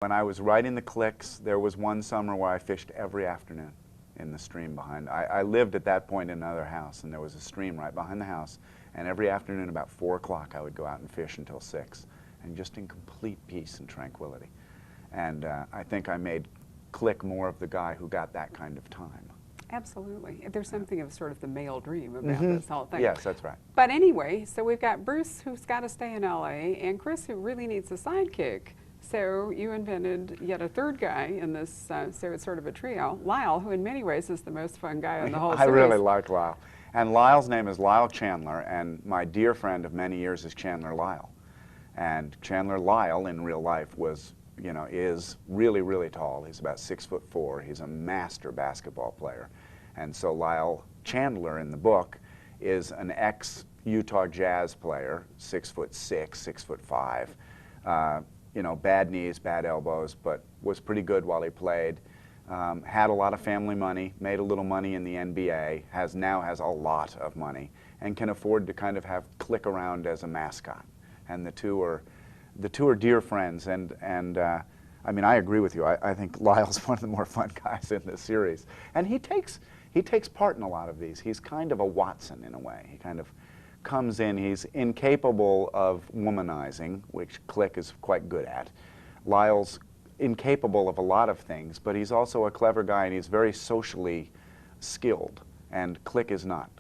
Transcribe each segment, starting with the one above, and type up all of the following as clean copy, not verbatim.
When I was writing the Clicks, there was one summer where I fished every afternoon in the stream behind. I lived at that point in another house, and there was a stream right behind the house. And every afternoon about 4 o'clock, I would go out and fish until 6, and just in complete peace and tranquility. And I think I made Click more of the guy who got that kind of time. Absolutely. There's something of sort of the male dream about this whole thing. Yes, that's right. But anyway, so we've got Bruce, who's got to stay in LA, and Chris, who really needs a sidekick. So you invented yet a third guy in this, so it's sort of a trio. Lyle, who in many ways is the most fun guy in the whole series. I really like Lyle. And Lyle's name is Lyle Chandler, and my dear friend of many years is Chandler Lyle. And Chandler Lyle in real life was, you know, is really, really tall. He's about 6'4". He's a master basketball player. And so Lyle Chandler in the book is an ex-Utah Jazz player, 6'6", 6'5". You know, bad knees, bad elbows, but was pretty good while he played. Had a lot of family money, made a little money in the NBA, now has a lot of money, and can afford to kind of have Click around as a mascot. And the two are dear friends. And I mean, I agree with you. I think Lyle's one of the more fun guys in this series, and he takes part in a lot of these. He's kind of a Watson in a way. He kind of comes in, he's incapable of womanizing, which Click is quite good at. Lyle's incapable of a lot of things, but he's also a clever guy, and he's very socially skilled, and Click is not.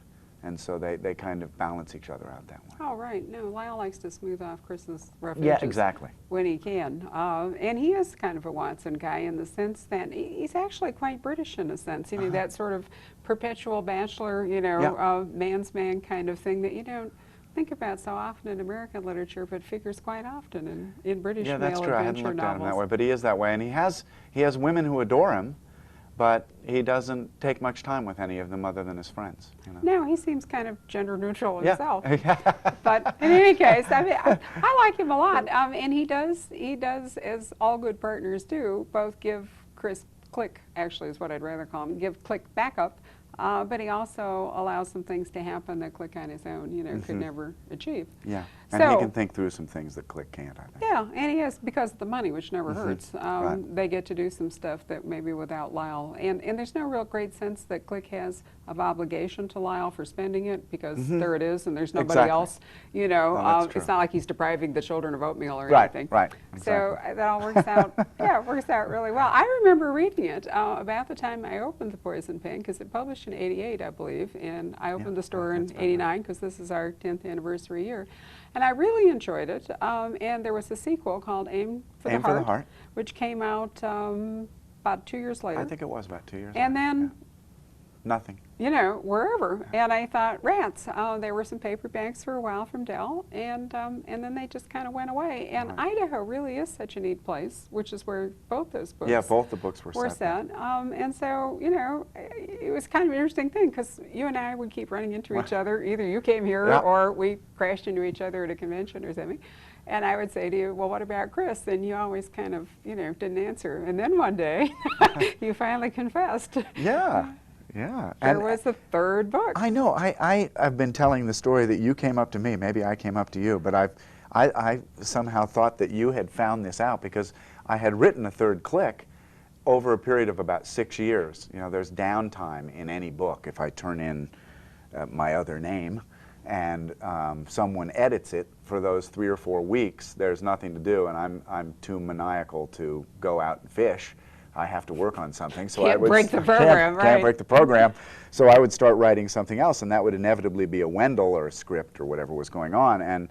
And so they kind of balance each other out that way. Oh, right. No, Lyle likes to smooth off Chris's rough Yeah, edges exactly. when he can. And he is kind of a Watson guy in the sense that he's actually quite British in a sense. You know, that sort of perpetual bachelor, you know, man's man kind of thing that you don't think about so often in American literature, but figures quite often in British male adventure novels. Yeah, that's true. I hadn't looked at him that way, but he is that way. And he has women who adore him, but he doesn't take much time with any of them other than his friends. You know? No, he seems kind of gender neutral himself. Yeah. But in any case, I mean, I like him a lot, and he does, as all good partners do, both give Chris Click, actually is what I'd rather call him, give Click backup, but he also allows some things to happen that Click on his own, you know, could never achieve. Yeah, and he can think through some things that Click can't, I think. Yeah, and he has, because of the money, which never hurts, Right. they get to do some stuff that maybe without Lyle. And there's no real great sense that Click has of obligation to Lyle for spending it, because there it is, and there's nobody else, you know. No, it's not like he's depriving the children of oatmeal or Right, anything. right, exactly. So that all works out, yeah, it works out really well. I remember reading it about the time I opened The Poison Pen, because it published in '88, I believe, and I opened the store in '89, because this is our 10th anniversary year. And I really enjoyed it, and there was a sequel called Aim for the Heart, which came out about 2 years later. I think it was about 2 years and later. then, Nothing. you know, wherever. And I thought, rats. There were some paperbacks for a while from Dell, and then they just kind of went away. And Idaho really is such a neat place, which is where both those books both the books were set. And so, you know, it was kind of an interesting thing, because you and I would keep running into each other. Either you came here or we crashed into each other at a convention or something. And I would say to you, well, what about Chris? And you always kind of, you know, didn't answer. And then one day, you finally confessed. Yeah. Yeah. There was a third book. I know. I've been telling the story that you came up to me. Maybe I came up to you, but I somehow thought that you had found this out, because I had written a third Click over a period of about 6 years. You know, there's downtime in any book. If I turn in my other name and someone edits it for those 3 or 4 weeks, there's nothing to do, and I'm too maniacal to go out and fish. I have to work on something, so Can't break the program, right? Can't break the program. So I would start writing something else, and that would inevitably be a Wendell or a script or whatever was going on. And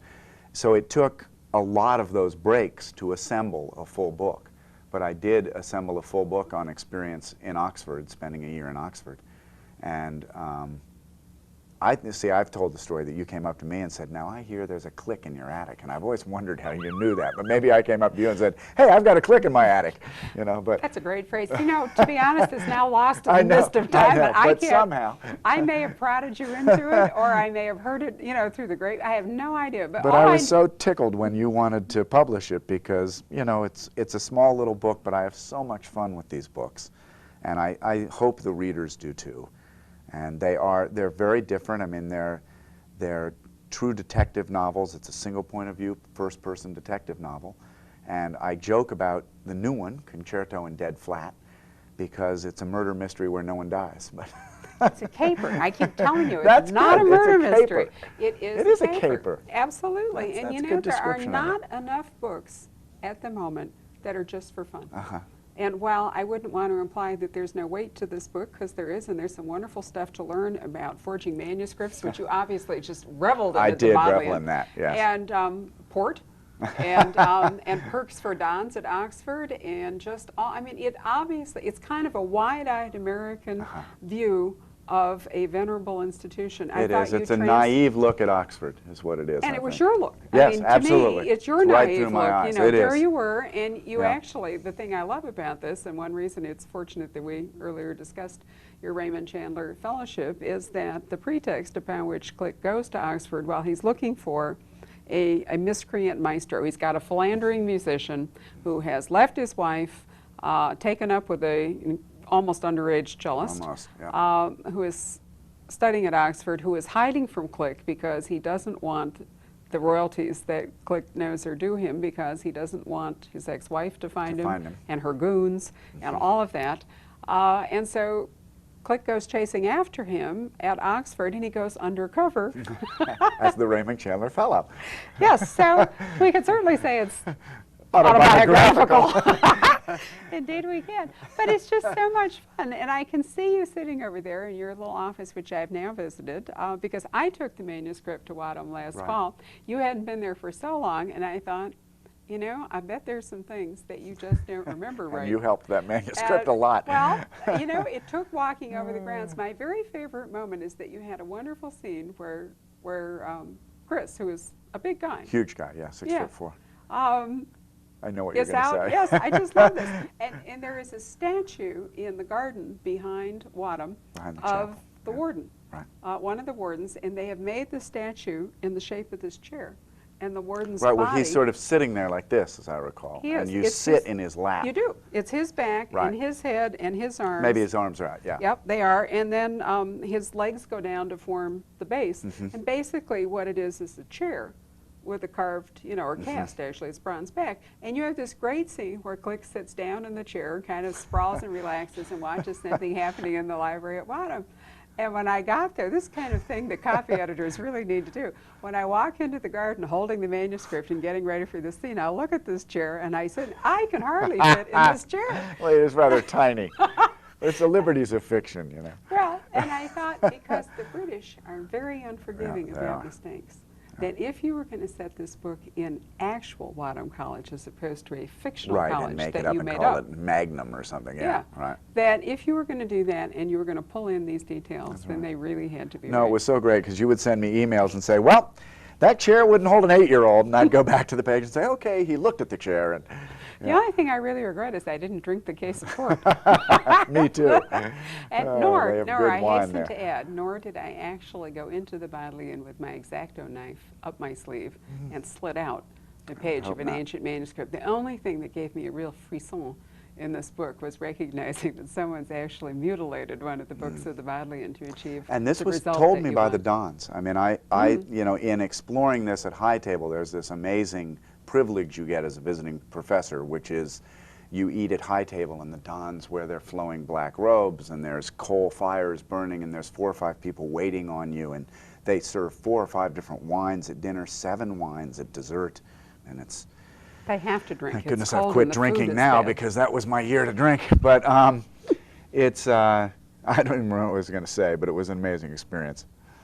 so it took a lot of those breaks to assemble a full book. But I did assemble a full book on experience in Oxford, spending a year in Oxford. And I've told the story that you came up to me and said, now I hear there's a Click in your attic, and I've always wondered how you knew that, but maybe I came up to you and said, hey, I've got a Click in my attic, you know, but... That's a great phrase. You know, to be honest, it's now lost in the mist of time, but I can't... somehow... I may have prodded you into it, or I may have heard it, you know, through the grape. I have no idea, but I was so tickled when you wanted to publish it, because, you know, it's a small little book, but I have so much fun with these books, and I hope the readers do too. And they're very different. I mean, they're true detective novels. It's a single point of view, first-person detective novel. And I joke about the new one, Concerto in Dead Flat, because it's a murder mystery where no one dies. But it's a caper. I keep telling you, That's it's not good. a murder It's a mystery. caper. It is a caper. Absolutely. That's and you a know, good there are description of not enough books at the moment that are just for fun. Uh-huh. And while I wouldn't want to imply that there's no weight to this book, because there is, and there's some wonderful stuff to learn about forging manuscripts, which you obviously just reveled in. I at the did Bodleian. revel in that, yes. And port. and perks for dons at Oxford, and just all, I mean, it obviously, it's kind of a wide-eyed American view of a venerable institution. It is. It's a naive look at Oxford, is what it is. And it was your look. Yes, I mean, absolutely. To me, it's your It's right naive through my look. eyes. You know, It there is. you were, and you Yeah. actually, the thing I love about this, and one reason it's fortunate that we earlier discussed your Raymond Chandler Fellowship, is that the pretext upon which Click goes to Oxford while he's looking for a miscreant maestro. He's got a philandering musician who has left his wife, taken up with a almost underage cellist, who is studying at Oxford, who is hiding from Click because he doesn't want the royalties that Click knows are due him, because he doesn't want his ex-wife to find him and her goons and all of that. And so Click goes chasing after him at Oxford, and he goes undercover. As the Raymond Chandler Fellow. Yes, so we could certainly say it's autobiographical. Indeed we can. But it's just so much fun, and I can see you sitting over there in your little office, which I've now visited, because I took the manuscript to Wadham last fall. You hadn't been there for so long, and I thought, you know, I bet there's some things that you just don't remember right. And you helped that manuscript a lot. Well, you know, it took walking over the grounds. My very favorite moment is that you had a wonderful scene where Chris, who is a big guy. Huge guy, yeah, 6'4". I know what you're Is going to out. say. Yes, I just love this. And there is a statue in the garden behind Wadham of the warden, one of the wardens, and they have made the statue in the shape of this chair. And the warden's body. Well, he's sort of sitting there like this, as I recall. He is. And you sit in his lap. You do. It's his back and his head and his arms. Maybe his arms are out, yeah. Yep, they are. And then his legs go down to form the base. And basically what it is a chair with a carved, you know, or cast actually, it's bronze back. And you have this great scene where Click sits down in the chair, kind of sprawls and relaxes and watches something happening in the library at Wadham. And when I got there, this kind of thing that copy editors really need to do. When I walk into the garden holding the manuscript and getting ready for this scene, I look at this chair and I said, I can hardly fit in this chair. Well, it is rather tiny. It's the liberties of fiction, you know. Well, and I thought, because the British are very unforgiving about mistakes, that if you were going to set this book in actual Wadham College as opposed to a fictional college and make that it up you and made call up, it Magnum or something, that if you were going to do that and you were going to pull in these details, then they really had to be No, it was so great, because you would send me emails and say, well, that chair wouldn't hold an 8-year-old, and I'd go back to the page and say, okay, he looked at the chair. And the only thing I really regret is I didn't drink the case of port. Me too. And nor I hasten to add, nor did I actually go into the Bodleian with my X-Acto knife up my sleeve and slit out the page of an ancient manuscript. The only thing that gave me a real frisson in this book was recognizing that someone's actually mutilated one of the books of the Bodleian to achieve And this the was result told that me you by want. the Dons. I mean, you know, in exploring this at High Table, there's this amazing privilege you get as a visiting professor, which is you eat at High Table, and the Dons wear their flowing black robes, and there's coal fires burning, and there's 4 or 5 people waiting on you, and they serve 4 or 5 different wines at dinner, 7 wines at dessert, and it's... They have to drink. Thank goodness I've quit drinking now, because that was my year to drink. But it's, I don't even remember what I was going to say, but it was an amazing experience.